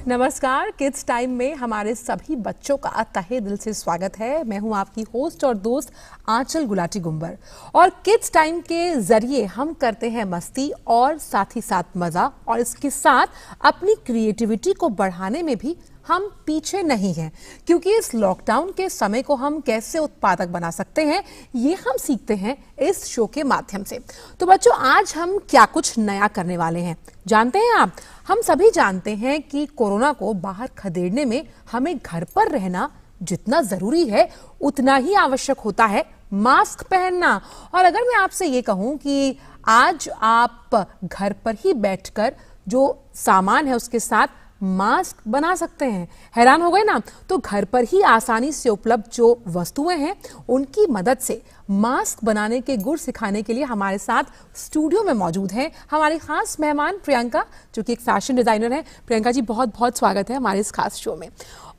नमस्कार। Kids time में हमारे सभी बच्चों का तहे दिल से स्वागत है। मैं हूं आपकी होस्ट और दोस्त आंचल गुलाटी गुंबर। और किड्स टाइम के जरिए हम करते हैं मस्ती और साथ ही साथ मजा, और इसके साथ अपनी क्रिएटिविटी को बढ़ाने में भी हम पीछे नहीं हैं, क्योंकि इस लॉकडाउन के समय को हम कैसे उत्पादक बना सकते हैं ये हम सीखते हैं इस शो के माध्यम से। तो बच्चों, आज हम क्या कुछ नया करने वाले हैं जानते हैं आप? हम सभी जानते हैं कि कोरोना को बाहर खदेड़ने में हमें घर पर रहना जितना जरूरी है उतना ही आवश्यक होता है मास्क पहनना। और अगर मैं आपसे ये कहूं कि आज आप घर पर ही बैठकर जो सामान है उसके साथ मास्क बना सकते हैं, हैरान हो गए ना? तो घर पर ही आसानी से उपलब्ध जो वस्तुएं हैं उनकी मदद से मास्क बनाने के गुर सिखाने के लिए हमारे साथ स्टूडियो में मौजूद हैं हमारी खास मेहमान प्रियंका, जो कि एक फैशन डिजाइनर है। प्रियंका जी, बहुत बहुत स्वागत है हमारे इस खास शो में।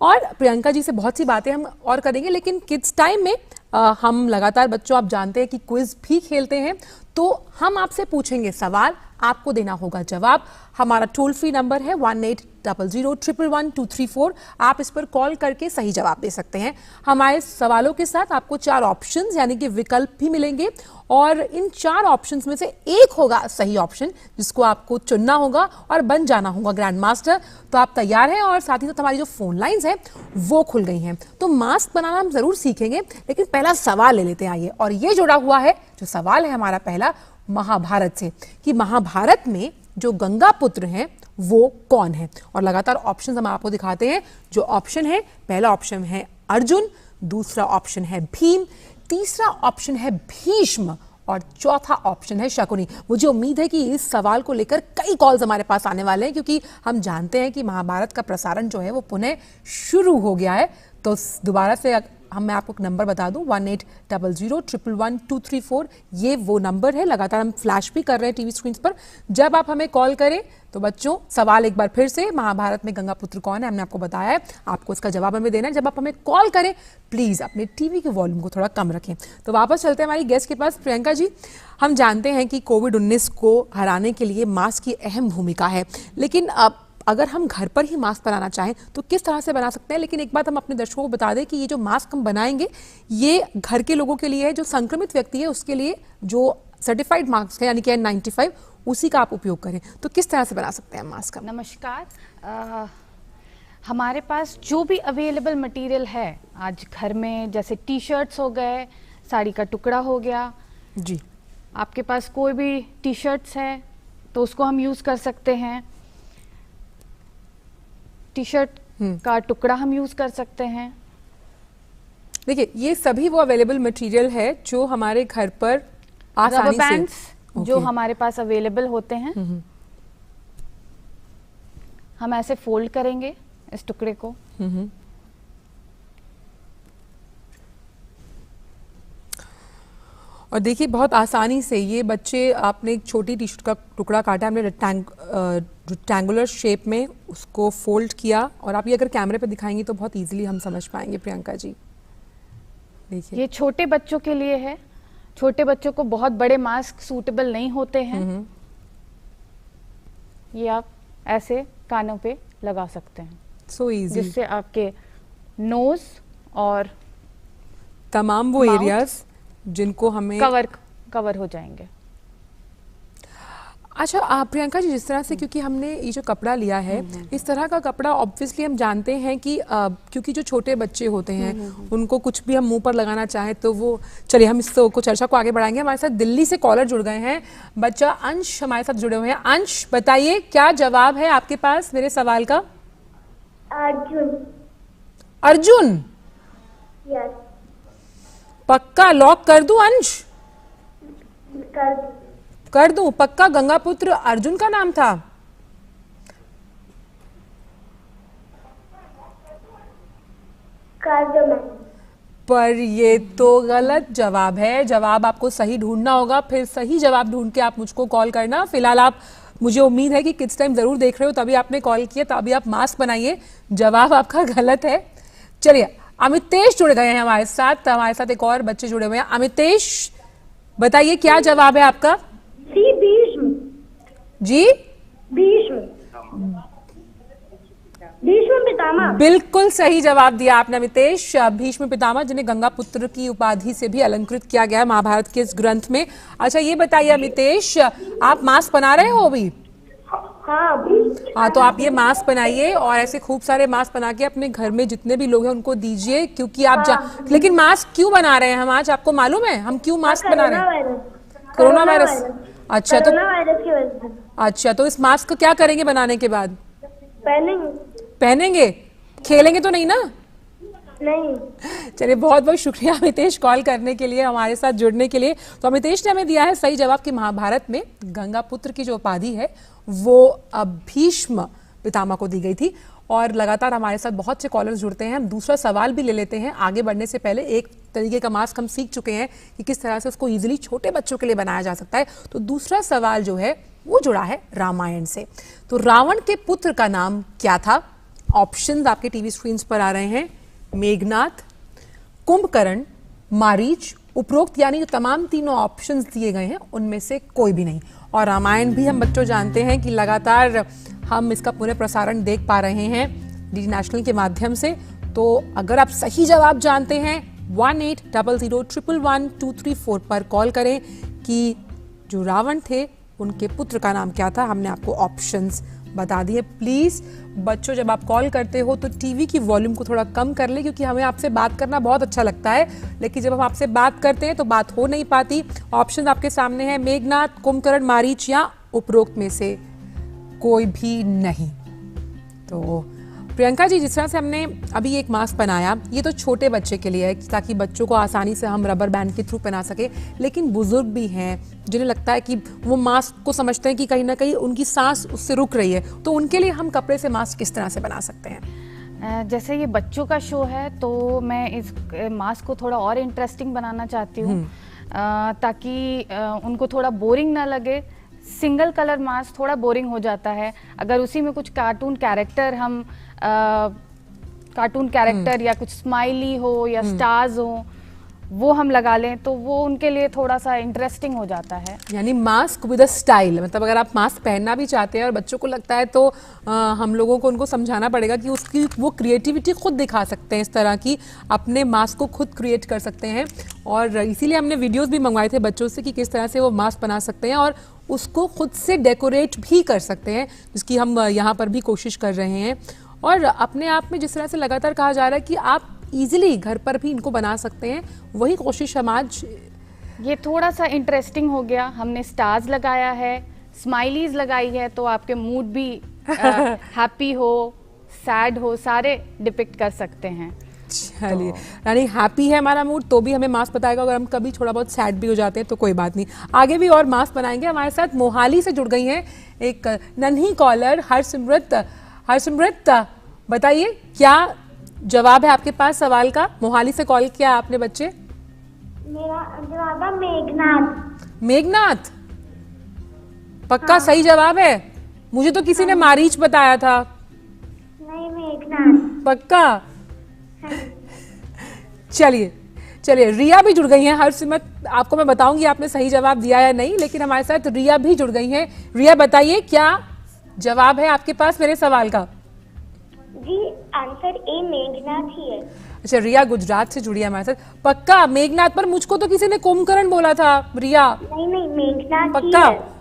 और प्रियंका जी से बहुत सी बातें हम और करेंगे, लेकिन किड्स टाइम में हम लगातार बच्चों, आप जानते हैं कि क्विज भी खेलते हैं, तो हम आपसे पूछेंगे सवाल, आपको देना होगा जवाब। हमारा टोल फ्री नंबर है 1800-111-234। आप इस पर कॉल करके सही जवाब दे सकते हैं। हमारे सवालों के साथ आपको 4 ऑप्शंस यानी कि विकल्प भी मिलेंगे, और इन 4 ऑप्शंस में से एक होगा सही ऑप्शन, जिसको आपको चुनना होगा और बन जाना होगा ग्रैंड मास्टर। तो आप तैयार हैं? और साथ ही साथ हमारी जो फोन लाइंस हैं वो खुल गई हैं। तो मास्क बनाना हम जरूर सीखेंगे, लेकिन पहला सवाल ले लेते हैं आइए। और ये जुड़ा हुआ है, जो सवाल है हमारा पहला, महाभारत से, कि महाभारत में जो गंगा पुत्र हैं वो कौन है। और लगातार ऑप्शन हम आपको दिखाते हैं। जो ऑप्शन है, पहला ऑप्शन है अर्जुन, दूसरा ऑप्शन है भीम, तीसरा ऑप्शन है भीष्म, और चौथा ऑप्शन है शकुनी। मुझे उम्मीद है कि इस सवाल को लेकर कई कॉल्स हमारे पास आने वाले हैं, क्योंकि हम जानते हैं कि महाभारत का प्रसारण जो है वो पुनः शुरू हो गया है। तो दोबारा से मैं आपको एक नंबर बता दूं, 1800-111-234। ये वो नंबर है, लगातार हम फ्लैश भी कर रहे हैं टीवी स्क्रीन पर। जब आप हमें कॉल करें तो बच्चों, सवाल एक बार फिर से, महाभारत में गंगा पुत्र कौन है, हमने आपको बताया है, आपको इसका जवाब हमें देना है। जब आप हमें कॉल करें प्लीज अपने टीवी के वॉल्यूम को थोड़ा कम रखें। तो वापस चलते हैं हमारी गेस्ट के पास। प्रियंका जी, हम जानते हैं कि कोविड-19 को हराने के लिए मास्क की अहम भूमिका है, लेकिन अगर हम घर पर ही मास्क बनाना चाहें तो किस तरह से बना सकते हैं? लेकिन एक बात हम अपने दर्शकों को बता दें कि ये जो मास्क हम बनाएंगे ये घर के लोगों के लिए है, जो संक्रमित व्यक्ति है उसके लिए जो सर्टिफाइड मास्क है यानी कि N95, उसी का आप उपयोग करें। तो किस तरह से बना सकते हैं मास्क? नमस्कार। हमारे पास जो भी अवेलेबल मटेरियल है आज घर में, जैसे टी शर्ट्स हो गए, साड़ी का टुकड़ा हो गया जी, आपके पास कोई भी टी शर्ट्स है तो उसको हम यूज़ कर सकते हैं, टी शर्ट का टुकड़ा हम यूज कर सकते हैं। देखिए, ये सभी वो अवेलेबल मटेरियल है जो हमारे घर पर आसानी से, बैंड्स जो हमारे पास अवेलेबल होते हैं, हम ऐसे फोल्ड करेंगे इस टुकड़े को। और देखिए, बहुत आसानी से ये बच्चे, आपने एक छोटी टी शर्ट का टुकड़ा काटा, हमने रेक्टेंगुलर शेप में उसको फोल्ड किया, और आप ये अगर कैमरे पे दिखाएंगी तो बहुत इजीली हम समझ पाएंगे। प्रियंका जी देखिए, ये छोटे बच्चों के लिए है। छोटे बच्चों को बहुत बड़े मास्क सूटेबल नहीं होते हैं। ये आप ऐसे कानों पे लगा सकते हैं, सो इजी, जिससे आपके नोज और तमाम वो एरियाज जिनको हमें कवर हो जाएंगे। अच्छा प्रियंका जी, जिस तरह से, क्योंकि हमने ये जो कपड़ा लिया है, इस तरह का कपड़ा ऑब्वियसली हम जानते हैं कि क्योंकि जो छोटे बच्चे होते हैं उनको कुछ भी हम मुंह पर लगाना चाहें तो वो, चलिए हम इस चर्चा को आगे बढ़ाएंगे। हमारे साथ दिल्ली से कॉलर जुड़ गए हैं, बच्चा अंश हमारे साथ जुड़े हुए हैं। अंश, बताइए क्या जवाब है आपके पास मेरे सवाल का? अर्जुन। अर्जुन? यस। पक्का लॉक कर दूं अंश? कर दूं पक्का? गंगा पुत्र अर्जुन का नाम था? कर दो। पर ये तो गलत जवाब है। जवाब आपको सही ढूंढना होगा, फिर सही जवाब ढूंढ के आप मुझको कॉल करना। फिलहाल आप, मुझे उम्मीद है कि किड्स टाइम जरूर देख रहे हो, तभी आपने कॉल किया, तभी आप मास्क बनाइए। जवाब आपका गलत है। चलिए, अमितेश जुड़ गए हैं हमारे साथ एक और बच्चे जुड़े हुए हैं। अमितेश, बताइए क्या जवाब है आपका? भीष्म। जी, भीष्म। भीष्म पितामह। बिल्कुल सही जवाब दिया आपने अमितेश। भीष्म पितामह जिन्हें गंगा पुत्र की उपाधि से भी अलंकृत किया गया है महाभारत के इस ग्रंथ में। अच्छा ये बताइए अमितेश, आप मास्क बना रहे हो अभी? हाँ। तो आप ये मास्क बनाइए और ऐसे खूब सारे मास्क बना के अपने घर में जितने भी लोग हैं उनको दीजिए, क्योंकि आप लेकिन मास्क क्यों बना रहे हैं हम आज, आपको मालूम है हम क्यों मास्क बना रहे हैं? Corona virus. अच्छा तो कोरोना वायरस की वजह से। अच्छा तो इस मास्क को क्या करेंगे बनाने के बाद? पहनेंगे। खेलेंगे तो नहीं ना? नहीं। चलिए बहुत बहुत शुक्रिया अमितेश कॉल करने के लिए, हमारे साथ जुड़ने के लिए। तो अमितेश ने हमें दिया है सही जवाब कि महाभारत में गंगा पुत्र की जो उपाधि है वो भीष्म पितामह को दी गई थी। और लगातार हमारे साथ बहुत से कॉलर्स जुड़ते हैं, हम दूसरा सवाल भी ले लेते हैं। आगे बढ़ने से पहले एक तरीके का मास्क हम सीख चुके हैं कि किस तरह से उसको इजीली छोटे बच्चों के लिए बनाया जा सकता है। तो दूसरा सवाल जो है वो जुड़ा है रामायण से। तो रावण के पुत्र का नाम क्या था? ऑप्शंस आपके टीवी स्क्रीन पर आ रहे हैं। मेघनाथ, कुंभकर्ण, मारीच, उपरोक्त, यानी जो तमाम तीनों ऑप्शंस दिए गए हैं उनमें से कोई भी नहीं। और रामायण भी हम बच्चों जानते हैं कि लगातार हम इसका पुनः प्रसारण देख पा रहे हैं डीडी नेशनल के माध्यम से। तो अगर आप सही जवाब जानते हैं 1800111234 पर कॉल करें कि जो रावण थे उनके पुत्र का नाम क्या था। हमने आपको ऑप्शंस बता दिए। प्लीज बच्चों जब आप कॉल करते हो तो टीवी की वॉल्यूम को थोड़ा कम कर ले, क्योंकि हमें आपसे बात करना बहुत अच्छा लगता है, लेकिन जब हम आपसे बात करते हैं तो बात हो नहीं पाती। ऑप्शन आपके सामने है, मेघनाथ, कुंभकर्ण, मारीच या उपरोक्त में से कोई भी नहीं। तो प्रियंका जी, जिस तरह से हमने अभी एक मास्क बनाया, ये तो छोटे बच्चे के लिए है ताकि बच्चों को आसानी से हम रबर बैंड के थ्रू पहना सके, लेकिन बुजुर्ग भी हैं जिन्हें लगता है कि वो मास्क को समझते हैं कि कहीं ना कहीं उनकी सांस उससे रुक रही है, तो उनके लिए हम कपड़े से मास्क किस तरह से बना सकते हैं? जैसे ये बच्चों का शो है तो मैं इस मास्क को थोड़ा और इंटरेस्टिंग बनाना चाहती हूँ, ताकि उनको थोड़ा बोरिंग ना लगे। सिंगल कलर मास्क थोड़ा बोरिंग हो जाता है, अगर उसी में कुछ कार्टून कैरेक्टर या कुछ स्माइली हो या स्टार्स हो वो हम लगा लें तो वो उनके लिए थोड़ा सा इंटरेस्टिंग हो जाता है। यानी मास्क विद अ स्टाइल, मतलब अगर आप मास्क पहनना भी चाहते हैं और बच्चों को लगता है तो हम लोगों को उनको समझाना पड़ेगा कि उसकी वो क्रिएटिविटी खुद दिखा सकते हैं, इस तरह की अपने मास्क को खुद क्रिएट कर सकते हैं। और इसीलिए हमने वीडियोस भी मंगवाए थे बच्चों से कि किस तरह से वो मास्क बना सकते हैं और उसको खुद से डेकोरेट भी कर सकते हैं, जिसकी हम यहाँ पर भी कोशिश कर रहे हैं। और अपने आप में जिस तरह से लगातार कहा जा रहा है कि आप इजीली घर पर भी इनको बना सकते हैं, वही कोशिश हम आज। ये थोड़ा सा इंटरेस्टिंग हो गया, हमने स्टार्स लगाया है, स्माइलीज लगाई है, तो आपके मूड भी हैप्पी हो, सैड हो, सारे डिपिक्ट कर सकते हैं। चलिए, यानी हैप्पी है हमारा मूड तो भी हमें मास्क बताएगा, अगर हम कभी थोड़ा बहुत सैड भी हो जाते हैं तो कोई बात नहीं, आगे भी और मास्क बनाएंगे। हमारे साथ मोहाली से जुड़ गई हैं एक नन्ही कॉलर हरसिमरत। हरसिमरत, बताइए क्या जवाब है आपके पास सवाल का? मोहाली से कॉल किया आपने बच्चे। मेरा जवाब है मेघनाथ। मेघनाथ पक्का सही जवाब है? मुझे तो किसी ने मारीच बताया था। नहीं, मेघनाथ पक्का? चलिए चलिए, रिया भी जुड़ गई हैं। हरसिमरत, आपको मैं बताऊंगी आपने सही जवाब दिया या नहीं, लेकिन हमारे साथ रिया भी जुड़ गई हैं। रिया बताइए क्या जवाब है आपके पास मेरे सवाल का? जी, आंसर ए मेघनाथ ही है। अच्छा, रिया गुजरात से जुड़ी है हमारे साथ। पक्का मेघनाथ? पर मुझको तो किसी ने कुंभकर्ण बोला था। रिया नहीं, मेघनाथ पक्का? ही है।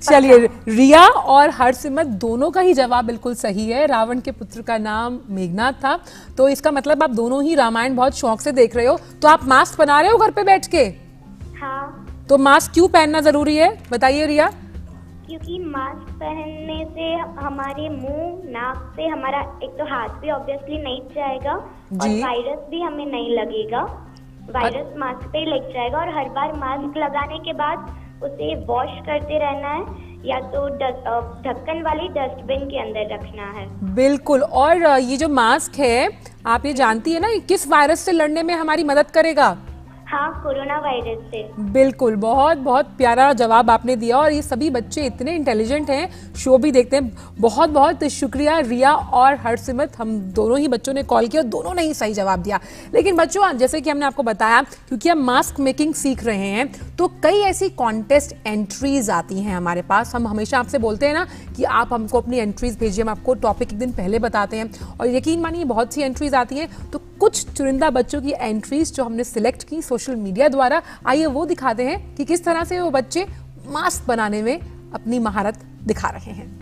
चलिए, रिया और हरसिमरत दोनों का ही जवाब बिल्कुल सही है। रावण के पुत्र का नाम मेघनाथ था। तो इसका मतलब आप दोनों ही रामायण बहुत शौक से देख रहे हो। तो आप मास्क बना रहे हो घर पे बैठ के? हाँ। तो मास्क क्यों पहनना जरूरी है, बताइए रिया? क्योंकि मास्क पहनने से हमारे मुंह, नाक से हमारा एक तो हाथ भी ऑब्वियसली नहीं जाएगा और वायरस भी हमें नहीं लगेगा। वायरस मास्क पे ही लग जाएगा और हर बार मास्क लगाने के बाद उसे वॉश करते रहना है या तो ढक्कन वाली डस्टबिन के अंदर रखना है। बिल्कुल। और ये जो मास्क है आप ये जानती है ना, किस वायरस से लड़ने में हमारी मदद करेगा? हाँ, कोरोना वायरस से। बिल्कुल, बहुत बहुत प्यारा जवाब आपने दिया और ये सभी बच्चे इतने इंटेलिजेंट हैं, शो भी देखते हैं। बहुत बहुत शुक्रिया रिया और हर्षिमत, हम दोनों ही बच्चों ने कॉल किया और दोनों ने ही सही जवाब दिया। लेकिन बच्चों, जैसे कि हमने आपको बताया, क्योंकि हम मास्क मेकिंग सीख रहे हैं तो कई ऐसी कॉन्टेस्ट एंट्रीज आती हैं हमारे पास। हम हमेशा आपसे बोलते हैं ना कि आप हमको अपनी एंट्रीज भेजिए, हम आपको टॉपिक एक दिन पहले बताते हैं और यकीन मानिए बहुत सी एंट्रीज आती हैं। तो कुछ चुनिंदा बच्चों की एंट्रीज जो हमने सिलेक्ट की सोशल मीडिया द्वारा, आइए वो दिखाते हैं कि किस तरह से वो बच्चे मास्क बनाने में अपनी महारत दिखा रहे हैं।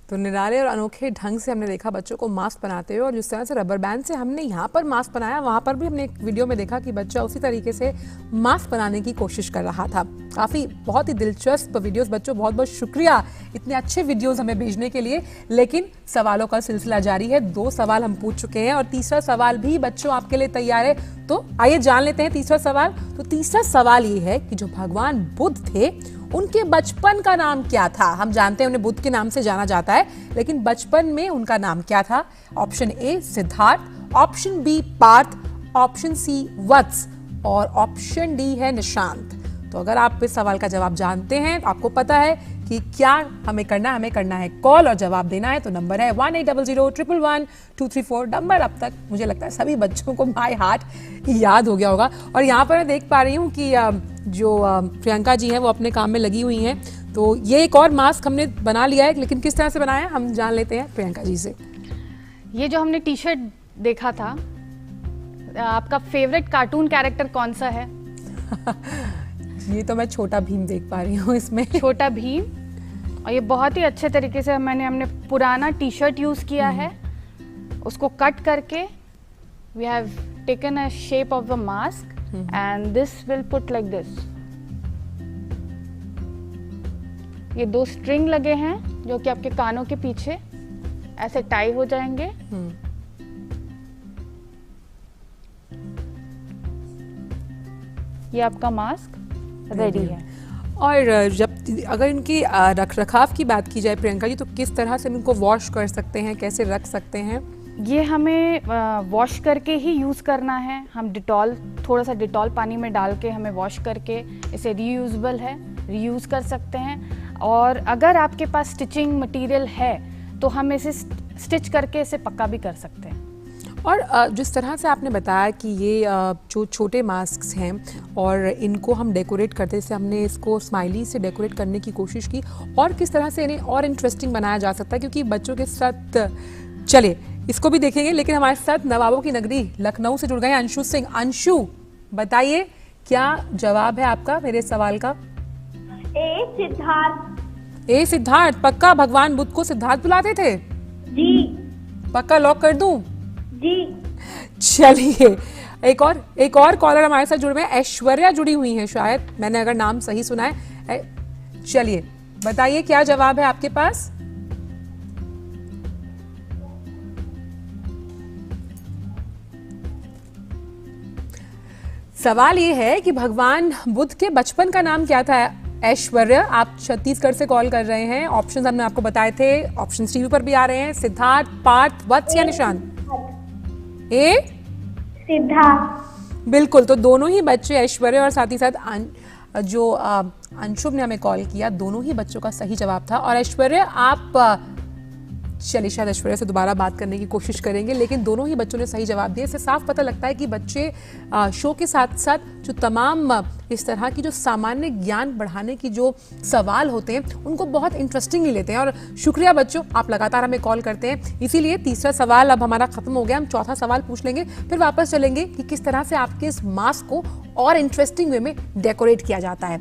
तो निराले और अनोखे ढंग से हमने देखा बच्चों को मास्क बनाते हुए, और जिस तरह से रबर बैंड से हमने यहाँ पर मास्क बनाया, वहाँ पर भी हमने एक वीडियो में देखा कि बच्चा उसी तरीके से मास्क बनाने की कोशिश कर रहा था। काफ़ी बहुत ही दिलचस्प वीडियोस। बच्चों, बहुत बहुत शुक्रिया इतने अच्छे वीडियोस हमें भेजने के लिए। लेकिन सवालों का सिलसिला जारी है। 2 सवाल हम पूछ चुके हैं और तीसरा सवाल भी बच्चों आपके लिए तैयार है। तो आइए जान लेते हैं तीसरा सवाल। तो तीसरा सवाल ये है कि जो भगवान बुद्ध थे उनके बचपन का नाम क्या था। हम जानते हैं उन्हें बुद्ध के नाम से जाना जाता है, लेकिन बचपन में उनका नाम क्या था। Option A Siddharth, option B Parth, option C Vats और ऑप्शन डी है निशांत। तो अगर आप इस सवाल का जवाब जानते हैं, आपको पता है कि क्या हमें करना है कॉल और जवाब देना है। तो नंबर है 1800111234। नंबर अब तक मुझे लगता है सभी बच्चों को बाय हार्ट याद हो गया होगा। और यहाँ पर मैं देख पा रही हूँ कि जो प्रियंका जी हैं वो अपने काम में लगी हुई हैं। तो ये एक और मास्क हमने बना लिया है, लेकिन किस तरह से बनाया हम जान लेते हैं प्रियंका जी से। ये जो हमने टी शर्ट देखा था, आपका फेवरेट कार्टून कैरेक्टर कौन सा है? ये तो मैं छोटा भीम देख पा रही हूँ इसमें। छोटा भीम। और ये बहुत ही अच्छे तरीके से हमने पुराना टी शर्ट यूज किया है, उसको कट करके we have taken a shape of the mask and this will put like this. ये 2 स्ट्रिंग लगे हैं जो कि आपके कानों के पीछे ऐसे टाई हो जाएंगे। ये आपका मास्क रेडी है। और जब अगर इनकी रख रखाव की बात की जाए प्रियंका जी, तो किस तरह से इनको वॉश कर सकते हैं, कैसे रख सकते हैं? ये हमें वॉश करके ही यूज़ करना है। हम थोड़ा सा डिटॉल पानी में डाल के हमें वॉश करके इसे रीयूजेबल है, रीयूज़ कर सकते हैं। और अगर आपके पास स्टिचिंग मटेरियल है तो हम इसे स्टिच करके इसे पक्का भी कर सकते हैं। और जिस तरह से आपने बताया कि ये जो छोटे मास्क्स हैं और इनको हम डेकोरेट करते, जैसे हमने इसको स्माइली से डेकोरेट करने की कोशिश की, और किस तरह से इन्हें और इंटरेस्टिंग बनाया जा सकता है, क्योंकि बच्चों के साथ चले इसको भी देखेंगे। लेकिन हमारे साथ नवाबों की नगरी लखनऊ से जुड़ गए अंशु सिंह। अंशु, बताइए क्या जवाब है आपका मेरे सवाल का? ए सिद्धार्थ। ए सिद्धार्थ, पक्का भगवान बुद्ध को सिद्धार्थ बुलाते थे? जी। पक्का लॉक कर दूं? जी। चलिए, एक और कॉलर हमारे साथ जुड़ रहे हैं। ऐश्वर्या जुड़ी हुई हैं, शायद मैंने अगर नाम सही सुना है। चलिए बताइए क्या जवाब है आपके पास? सवाल ये है कि भगवान बुद्ध के बचपन का नाम क्या था? ऐश्वर्य, आप छत्तीसगढ़ से कॉल कर रहे हैं। ऑप्शंस हमने आपको बताए थे, ऑप्शन टीवी पर भी आ रहे हैं। सिद्धार्थ, पार्थ, वत्स या निशांत? ए सिद्धार्थ। बिल्कुल, तो दोनों ही बच्चे ऐश्वर्य और साथ ही साथ जो अंशुभ ने हमें कॉल किया, दोनों ही बच्चों का सही जवाब था। और ऐश्वर्य, आप चलिए शायद ऐश्वर्या से दोबारा बात करने की कोशिश करेंगे, लेकिन दोनों ही बच्चों ने सही जवाब दिया। इससे साफ पता लगता है कि बच्चे शो के साथ साथ जो तमाम इस तरह की जो सामान्य ज्ञान बढ़ाने की जो सवाल होते हैं उनको बहुत इंटरेस्टिंगली लेते हैं। और शुक्रिया बच्चों, आप लगातार हमें कॉल करते हैं। इसीलिए तीसरा सवाल अब हमारा खत्म हो गया, हम चौथा सवाल पूछ लेंगे, फिर वापस चलेंगे कि किस तरह से आपके इस मास्क को और इंटरेस्टिंग वे में डेकोरेट किया जाता है।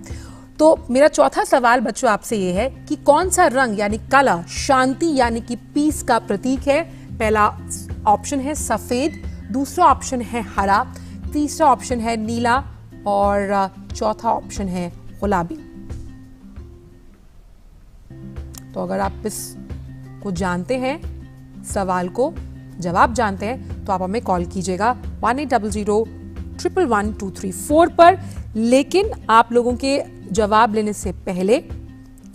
तो मेरा चौथा सवाल बच्चों आपसे ये है कि कौन सा रंग यानी कलर शांति यानी कि पीस का प्रतीक है? पहला ऑप्शन है सफेद, दूसरा ऑप्शन है हरा, तीसरा ऑप्शन है नीला और चौथा ऑप्शन है गुलाबी। तो अगर आप इस को जानते हैं, सवाल को जवाब जानते हैं, तो आप हमें कॉल कीजिएगा 1800-111-234 पर। लेकिन आप लोगों के जवाब लेने से पहले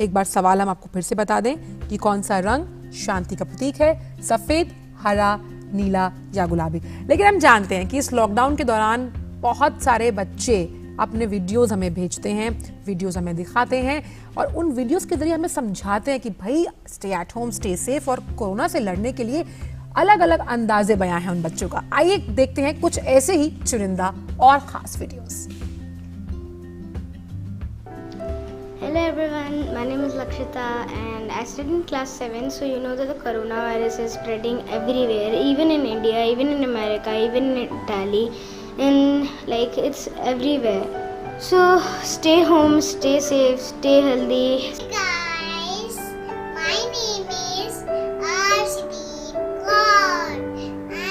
एक बार सवाल हम आपको फिर से बता दें कि कौन सा रंग शांति का प्रतीक है, सफेद, हरा, नीला या गुलाबी। लेकिन हम जानते हैं कि इस लॉकडाउन के दौरान बहुत सारे बच्चे अपने वीडियोस हमें भेजते हैं, वीडियोस हमें दिखाते हैं और उन वीडियोस के जरिए हमें समझाते हैं कि भाई stay at home, stay safe. और कोरोना से लड़ने के लिए अलग अलग अंदाजे बयां हैं उन बच्चों का। आइए देखते हैं कुछ ऐसे ही चुनिंदा और खास videos. Hello everyone, my name is Lakshita and I study in class 7, so you know that the coronavirus is spreading everywhere, even in India, even in America, even in Italy, and like it's everywhere. So stay home, stay safe, stay healthy. Guys, my name is Arshdeep Kaur. I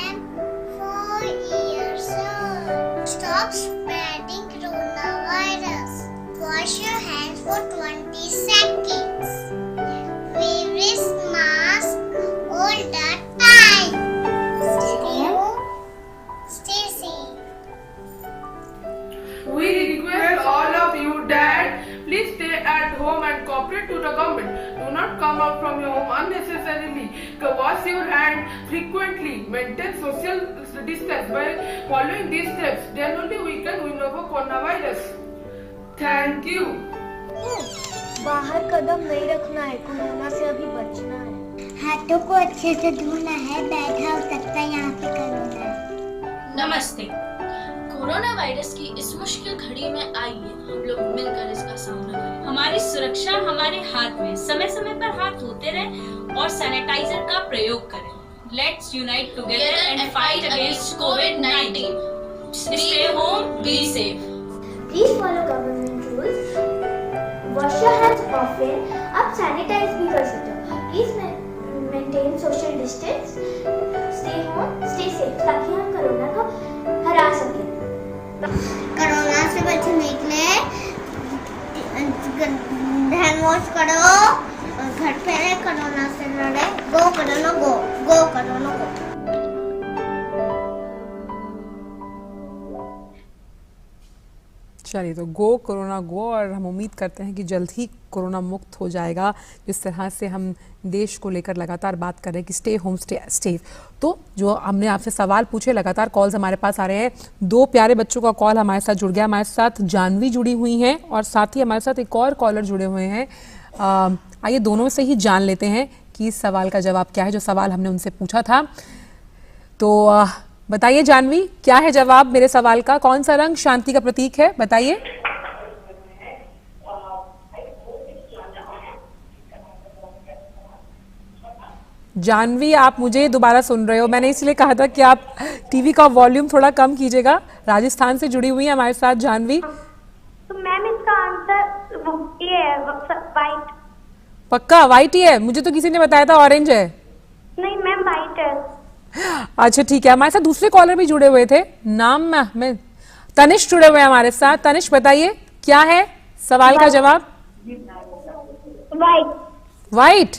am 4 years old. Stop spreading coronavirus. Wash your hands for 20 seconds. Wear mask all the time. Stay home, stay safe. We request all of you that please stay at home and cooperate to the government. Do not come out from your home unnecessarily. Wash your hands frequently. Maintain social distance. By following these steps, then only we can win over coronavirus. Thank you. बाहर कदम नहीं रखना है, corona से अभी बचना है। हाथों को अच्छे से धोना है, बैठा हो सकता है यहाँ पे कोरोना है। नमस्ते। कोरोना वायरस की इस मुश्किल घड़ी में आइए हम लोग मिलकर इसका सामना करें। हमारी सुरक्षा हमारे हाथ में। समय समय पर हाथ धोते रहें और सैनिटाइजर का प्रयोग करें। Let's unite together and fight against COVID-19. Stay home, be safe. Please follow government rules. Wash your hands often. आप सैनिटाइज भी कर सकते हो। Please maintain social distance. Stay home, stay safe ताकि हम कोरोना को हरा सकें। कोरोना से बचने के लिए हैंड वॉश करो, घर पे रहे, कोरोना से लड़े। गो कोरोना गो, गो कोरोना गो। चलिए, तो गो कोरोना गो, और हम उम्मीद करते हैं कि जल्द ही कोरोना मुक्त हो जाएगा। जिस तरह से हम देश को लेकर लगातार बात कर रहे हैं कि स्टे होम, स्टे सेफ। तो जो हमने आपसे सवाल पूछे, लगातार कॉल्स हमारे पास आ रहे हैं। 2 प्यारे बच्चों का कॉल हमारे साथ जुड़ गया। हमारे साथ जानवी जुड़ी हुई हैं और साथ ही हमारे साथ एक और कॉलर जुड़े हुए हैं। आइए दोनों से ही जान लेते हैं कि इस सवाल का जवाब क्या है, जो सवाल हमने उनसे पूछा था। तो बताइए जानवी, क्या है जवाब मेरे सवाल का? कौन सा रंग शांति का प्रतीक है, बताइए। जानवी, आप मुझे दोबारा सुन रहे हो? मैंने इसलिए कहा था कि आप टीवी का वॉल्यूम थोड़ा कम कीजिएगा। राजस्थान से जुड़ी हुई है हमारे साथ जानवी। तो मैम इसका आंसर ये है, वाइट। पक्का वाइट ही है? मुझे तो किसी ने बताया था ऑरेंज है। नहीं मैम, वाइट है। अच्छा ठीक है, हमारे साथ दूसरे कॉलर भी जुड़े हुए थे। नाम में तनिष जुड़े हुए हैं हमारे साथ। तनिष बताइए, क्या है सवाल का जवाब? वाइट। वाइट?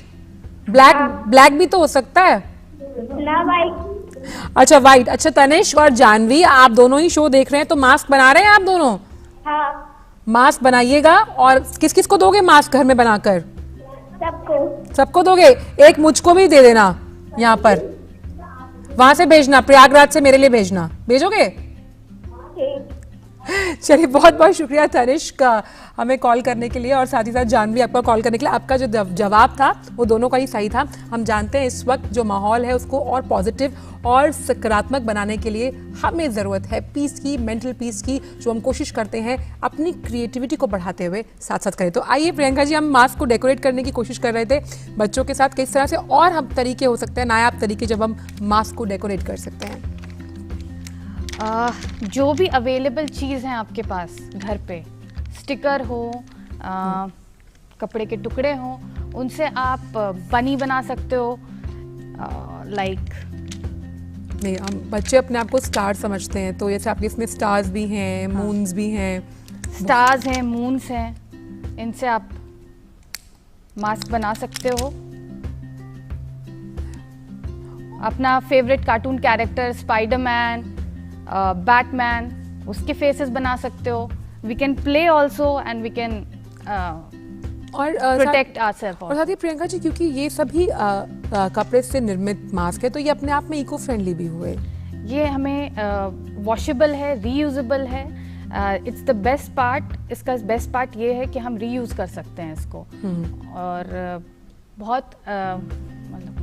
ब्लैक? ब्लैक भी तो हो सकता है ना, वाइट। अच्छा वाइट। अच्छा तनिष्क और जानवी, आप दोनों ही शो देख रहे हैं तो मास्क बना रहे हैं आप दोनों? हाँ, मास्क बनाइएगा। और किस किस को दोगे मास्क घर में बनाकर? सबको। सबको दोगे? एक मुझको भी दे देना यहाँ पर, वहां से भेजना, प्रयागराज से मेरे लिए भेजना। भेजोगे? ठीक। चलिए बहुत बहुत शुक्रिया तनिष्क हमें कॉल करने के लिए, और साथ ही साथ जानवी आपका कॉल करने के लिए। आपका जो जवाब था वो दोनों का ही सही था। हम जानते हैं इस वक्त जो माहौल है उसको और पॉजिटिव और सकारात्मक बनाने के लिए हमें ज़रूरत है पीस की, मेंटल पीस की, जो हम कोशिश करते हैं अपनी क्रिएटिविटी को बढ़ाते हुए साथ साथ करें। तो आइए प्रियंका जी, हम मास्क को डेकोरेट करने की कोशिश कर रहे थे बच्चों के साथ, किस तरह से और हम तरीके हो सकते हैं, नायाब तरीके जब हम मास्क को डेकोरेट कर सकते हैं। जो भी अवेलेबल चीज़ हैं आपके पास घर पे, स्टिकर हो, कपड़े के टुकड़े हों, उनसे आप बनी बना सकते हो। लाइक नहीं, हम बच्चे अपने आप को स्टार समझते हैं, तो जैसे आपके इसमें स्टार्स भी हैं, मून्स भी हैं, स्टार्स हैं, मून्स हैं, इनसे आप मास्क बना सकते हो। अपना favourite cartoon character Spiderman, Batman, उसके फेसेस बना सकते हो। We can play also and we can और प्रोटेक्ट आवरसेल्फ। और साथ ही प्रियंका जी, क्योंकि ये सभी कपड़े से निर्मित मास्क है तो ये अपने आप में इको फ्रेंडली भी हुए। ये हमें वॉशेबल है, रीयूजेबल है। इट्स द बेस्ट पार्ट, इसका बेस्ट पार्ट ये है कि हम रीयूज कर सकते हैं इसको। और बहुत मतलब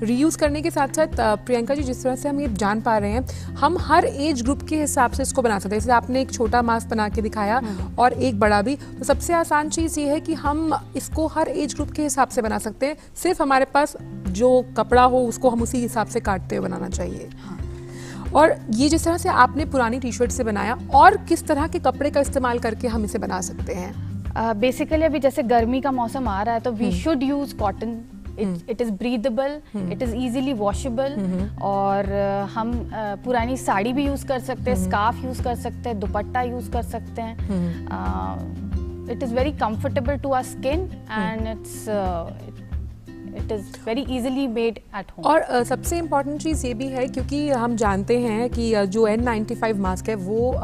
रीयूज करने के साथ साथ प्रियंका जी, जिस तरह से हम ये जान पा रहे हैं, हम हर एज ग्रुप के हिसाब से इसको बना सकते हैं। जैसे आपने एक छोटा मास्क बना के दिखाया और एक बड़ा भी, तो सबसे आसान चीज़ ये है कि हम इसको हर एज ग्रुप के हिसाब से बना सकते हैं। सिर्फ हमारे पास जो कपड़ा हो उसको हम उसी हिसाब से काटते हुए बनाना चाहिए। और ये जिस तरह से आपने पुरानी टी शर्ट से बनाया, और किस तरह के कपड़े का इस्तेमाल करके हम इसे बना सकते हैं? बेसिकली अभी जैसे गर्मी का मौसम आ रहा है तो we should use cotton. It is breathable, it is easily washable. और हम पुरानी साड़ी भी यूज़ कर सकते हैं, स्कार्फ यूज़ कर सकते हैं, दुपट्टा यूज़ कर सकते हैं। It is very comfortable to our skin and it is very easily made at home. और सबसे इम्पॉर्टेंट चीज़ ये भी है, क्योंकि हम जानते हैं कि जो N95 मास्क है वो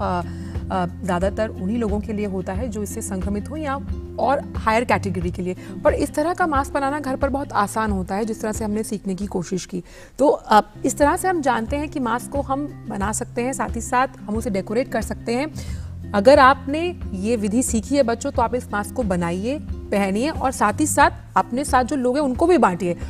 ज़्यादातर उन्हीं लोगों के लिए होता है जो इससे संक्रमित हो या और हायर कैटेगरी के लिए। पर इस तरह का मास्क बनाना घर पर बहुत आसान होता है, जिस तरह से हमने सीखने की कोशिश की। तो इस तरह से हम जानते हैं कि मास्क को हम बना सकते हैं, साथ ही साथ हम उसे डेकोरेट कर सकते हैं। अगर आपने ये विधि सीखी है बच्चों, तो आप इस मास्क को बनाइए, पहनिए, और साथ ही साथ अपने साथ जो लोग हैं उनको भी बांटिए।